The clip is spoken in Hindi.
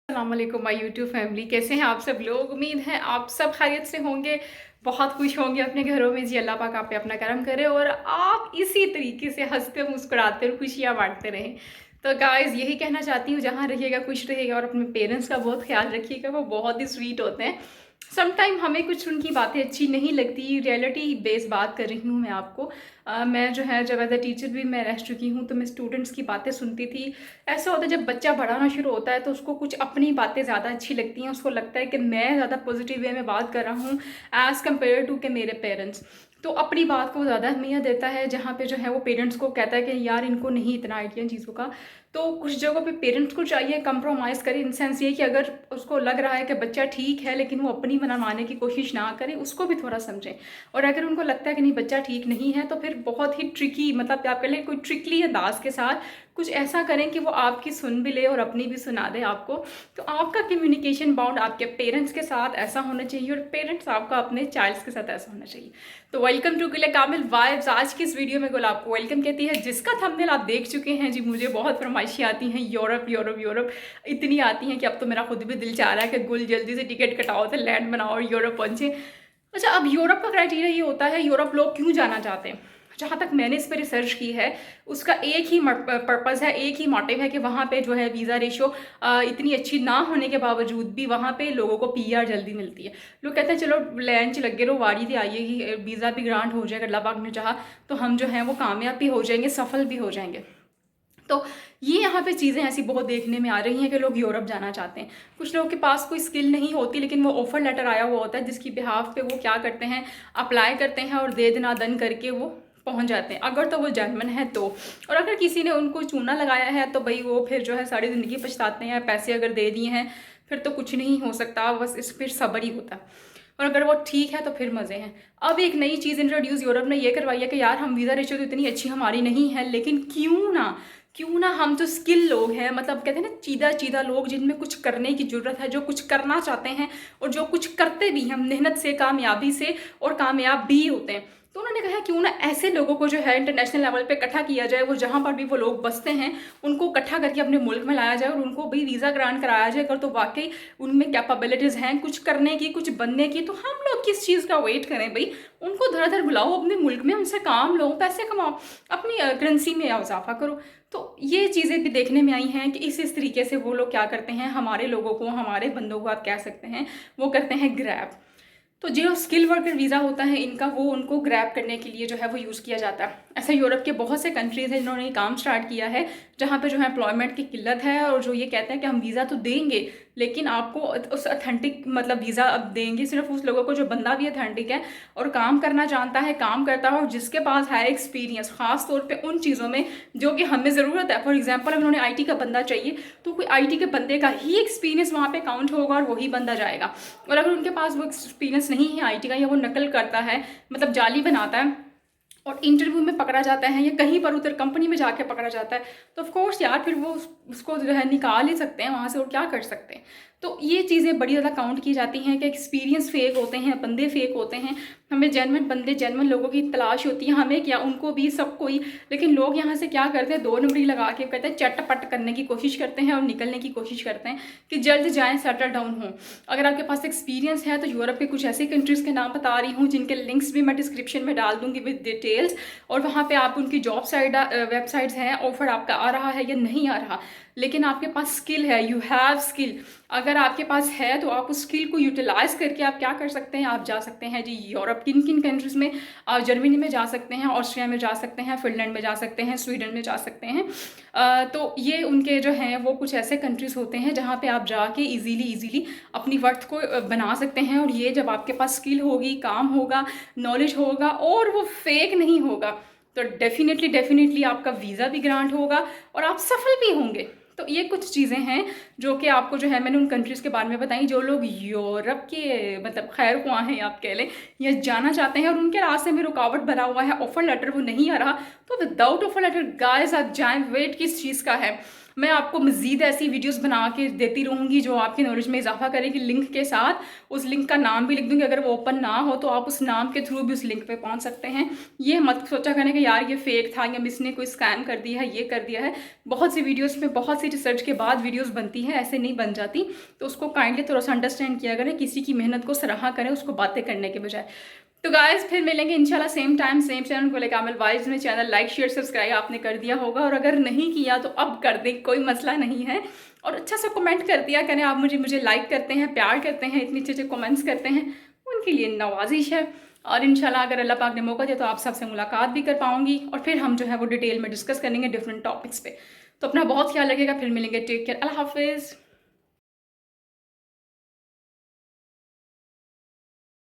अस्सलाम वालेकुम माय यूट्यूब फैमिली, कैसे हैं आप सब लोग। उम्मीद है आप सब खैरियत से होंगे, बहुत खुश होंगे अपने घरों में। जी अल्लाह पाक आप पे अपना करम करे और आप इसी तरीके से हंसते मुस्कुराते और खुशियाँ बांटते रहें। तो गाइस यही कहना चाहती हूँ, जहाँ रहिएगा खुश रहिएगा और अपने पेरेंट्स का बहुत ख्याल रखिएगा, वो बहुत ही स्वीट होते हैं। समटाइम हमें कुछ उनकी बातें अच्छी नहीं लगती, रियलिटी बेस बात कर रही हूँ मैं आपको। मैं जो है जब एज अ टीचर भी मैं रह चुकी हूँ, तो मैं स्टूडेंट्स की बातें सुनती थी। ऐसा होता है जब बच्चा बढ़ाना शुरू होता है तो उसको कुछ अपनी बातें ज़्यादा अच्छी लगती हैं, उसको लगता है कि मैं ज़्यादा पॉजिटिव वे में बात कर रहा हूँ एज़ कम्पेयर टू के मेरे पेरेंट्स। तो अपनी बात को ज़्यादा अहमियत देता है, जहाँ पे जो है वो पेरेंट्स को कहता है कि यार इनको नहीं इतना आइडिया चीज़ों का। तो कुछ जगहों पे पेरेंट्स को चाहिए कंप्रोमाइज़ करे, इन सेंस ये कि अगर उसको लग रहा है कि बच्चा ठीक है लेकिन वो अपनी मानने की कोशिश ना करे, उसको भी थोड़ा समझें। और अगर उनको लगता है कि नहीं बच्चा ठीक नहीं है, तो फिर बहुत ही ट्रिकी, मतलब आप कह लें कोई ट्रिकली अंदाज के साथ कुछ ऐसा करें कि वो आपकी सुन भी ले और अपनी भी सुना दे आपको। तो आपका कम्युनिकेशन बाउंड आपके पेरेंट्स के साथ ऐसा होना चाहिए और पेरेंट्स आपका अपने चाइल्ड्स के साथ ऐसा होना चाहिए। तो वेलकम टू किले कामिल वाइब्स। आज की इस वीडियो में गुल आपको वेलकम कहती है, जिसका थंबनेल आप देख चुके हैं। जी मुझे बहुत फरमाइशें आती हैं, यूरोप यूरोप यूरोप इतनी आती हैं कि अब तो मेरा खुद भी दिल चाह रहा है कि गुल जल्दी से टिकट कटाओ तो लैंड बनाओ और यूरोप पहुंचे। अच्छा, अब यूरोप का क्राइटेरिया ये होता है, यूरोप लोग क्यों जाना चाहते हैं। जहाँ तक मैंने इस पर रिसर्च की है, उसका एक ही पर्पज़ है, एक ही मोटिव है कि वहाँ पे जो है वीज़ा रेशो इतनी अच्छी ना होने के बावजूद भी वहाँ पे लोगों को पीआर जल्दी मिलती है। लोग कहते हैं चलो लाइन च लगे रहो, वारी थी आइएगी, वीज़ा भी ग्रांट हो जाएगा, अल्लाह पाक ने चाहा तो हम जो है वो कामयाब भी हो जाएंगे, सफल भी हो जाएंगे। तो ये यहाँ पे चीज़ें ऐसी बहुत देखने में आ रही हैं कि लोग यूरोप जाना चाहते हैं। कुछ लोगों के पास कोई स्किल नहीं होती, लेकिन वो ऑफर लेटर आया हुआ होता है जिसकी बिहाफ पे वो क्या करते हैं, अप्लाई करते हैं और दे दना दन करके वो पहुंच जाते हैं, अगर तो वो जर्मन है तो। और अगर किसी ने उनको चूना लगाया है तो भाई वो फिर जो है सारी ज़िंदगी पछताते हैं। पैसे अगर दे दिए हैं फिर तो कुछ नहीं हो सकता, बस इस फिर सब्र ही होता है। और अगर वो ठीक है तो फिर मज़े हैं। अब एक नई चीज़ इंट्रोड्यूस यूरोप ने ये करवाई है कि यार हम वीज़ा रेशियो तो इतनी अच्छी हमारी नहीं है, लेकिन क्यों ना हम जो स्किल लोग हैं, मतलब कहते हैं ना चीदा चीदा लोग जिनमें कुछ करने की ज़रूरत है, जो कुछ करना चाहते हैं और जो कुछ करते भी हैं मेहनत से, कामयाबी से और कामयाब भी होते हैं। तो उन्होंने कहा क्यों ना ऐसे लोगों को जो है इंटरनेशनल लेवल पे इकट्ठा किया जाए, वो जहाँ पर भी वो लोग बसते हैं उनको इकट्ठा करके अपने मुल्क में लाया जाए और उनको भी वीज़ा ग्रांट कराया जाए। अगर तो वाकई उनमें कैपेबिलिटीज़ हैं कुछ करने की, कुछ बनने की, तो हम लोग किस चीज़ का वेट करें भाई। उनको धर धर बुलाओ अपने मुल्क में, उनसे काम लो, पैसे कमाओ, अपनी करेंसी में इजाफा करो। तो ये चीज़ें भी देखने में आई हैं कि इस तरीके से वो लोग क्या करते हैं, हमारे लोगों को, हमारे बंदों को आप कह सकते हैं, वो करते हैं ग्रैब। तो जो स्किल वर्कर वीज़ा होता है इनका, वो उनको ग्रैब करने के लिए जो है वो यूज़ किया जाता है। ऐसे यूरोप के बहुत से कंट्रीज़ हैं जिन्होंने ये काम स्टार्ट किया है, जहाँ पे जो है एम्प्लॉयमेंट की किल्लत है और जो ये कहते हैं कि हम वीज़ा तो देंगे लेकिन आपको उस अथेंटिक मतलब वीज़ा अब देंगे सिर्फ उस लोगों को जो बंदा भी अथेंटिक है और काम करना जानता है, काम करता है और जिसके पास है एक्सपीरियंस, खास तौर पे उन चीज़ों में जो कि हमें ज़रूरत है। फॉर एग्जांपल उन्होंने आईटी का बंदा चाहिए, तो कोई आईटी के बंदे का ही एक्सपीरियंस वहाँ पे काउंट होगा और वही बंदा जाएगा। और अगर उनके पास वो एक्सपीरियंस नहीं है आईटी का, या वो नकल करता है, मतलब जाली बनाता है और इंटरव्यू में पकड़ा जाता है या कहीं पर उधर कंपनी में जाके पकड़ा जाता है, तो ऑफ कोर्स यार फिर वो उसको जो है निकाल ही सकते हैं वहाँ से, और क्या कर सकते हैं। तो ये चीज़ें बड़ी ज़्यादा काउंट की जाती हैं कि एक्सपीरियंस फेक होते हैं, बंदे फेक होते हैं। हमें जेन्युइन बंदे, जेन्युइन लोगों की तलाश होती है, हमें क्या उनको भी, सबको ही। लेकिन लोग यहाँ से क्या करते हैं, दो नंबरी लगा के कहते हैं चटपट करने की कोशिश करते हैं और निकलने की कोशिश करते हैं कि जल्द जाएँ, सेटल डाउन हों। अगर आपके पास एक्सपीरियंस है तो यूरोप के कुछ ऐसी कंट्रीज़ के नाम बता रही हूँ जिनके लिंक्स भी मैं डिस्क्रिप्शन में डाल दूँगी विद डिटेल्स, और वहाँ पे आप उनकी जॉब साइड वेबसाइट्स हैं, ऑफर आपका आ रहा है या नहीं आ रहा, लेकिन आपके पास स्किल है, यू हैव स्किल, अगर आपके पास है तो आप उस स्किल को यूटिलाइज करके आप क्या कर सकते हैं, आप जा सकते हैं जी यूरोप। किन किन कंट्रीज़ में आप, जर्मनी में जा सकते हैं, ऑस्ट्रिया में जा सकते हैं, फिनलैंड में जा सकते हैं, स्वीडन में जा सकते हैं। तो ये उनके जो हैं वो कुछ ऐसे कंट्रीज़ होते हैं जहाँ पे आप जाके इजीली अपनी वर्थ को बना सकते हैं। और ये जब आपके पास स्किल होगी, काम होगा, नॉलेज होगा और वो फेक नहीं होगा, तो डेफिनेटली आपका वीज़ा भी ग्रांट होगा और आप सफल भी होंगे। तो ये कुछ चीज़ें हैं जो कि आपको जो है मैंने उन कंट्रीज़ के बारे में बताई जो लोग यूरोप के मतलब खैर ख्वाह हैं आप कह लें, या जाना चाहते हैं और उनके रास्ते में रुकावट बना हुआ है, ऑफर लेटर वो नहीं आ रहा, तो विदाउट ऑफर लेटर गाइस आप जाएं। वेट किस चीज़ का है, मैं आपको मज़ीद ऐसी वीडियोज़ बना के देती रहूँगी जो आपकी नॉलेज में इजाफ़ा करेगी, लिंक के साथ। उस लिंक का नाम भी लिख दूँगी, अगर वो ओपन ना हो तो आप उस नाम के थ्रू भी उस लिंक पे पहुँच सकते हैं। ये मत सोचा करें कि यार ये फ़ेक था या इसने कोई स्कैम कर दिया है, ये कर दिया है। बहुत सी वीडियोज़ में बहुत सी रिसर्च के बाद वीडियोज़ बनती हैं, ऐसे नहीं बन जाती। तो उसको काइंडली थोड़ा-सा अंडरस्टैंड किया करें, किसी की मेहनत को सराहा करें, उसको बातें करने के बजाय। तो गाइस फिर मिलेंगे इंशाल्लाह सेम टाइम सेम चैनल को लेकर। अमल वाइज में चैनल लाइक शेयर सब्सक्राइब आपने कर दिया होगा, और अगर नहीं किया तो अब कर दें, कोई मसला नहीं है। और अच्छा सा कमेंट कर दिया करें आप, मुझे लाइक करते हैं, प्यार करते हैं, इतने अच्छे अच्छे कमेंट्स करते हैं, उनके लिए नवाजिश है। और इंशाल्लाह अगर अल्लाह पाक ने मौका दिया तो आप सबसे मुलाकात भी कर पाऊंगी, और फिर हम जो है वो डिटेल में डिस्कस करेंगे डिफरेंट टॉपिक्स पे। तो अपना बहुत ख्याल रखिएगा, फिर मिलेंगे, टेक केयर, अल्लाह हाफिज़।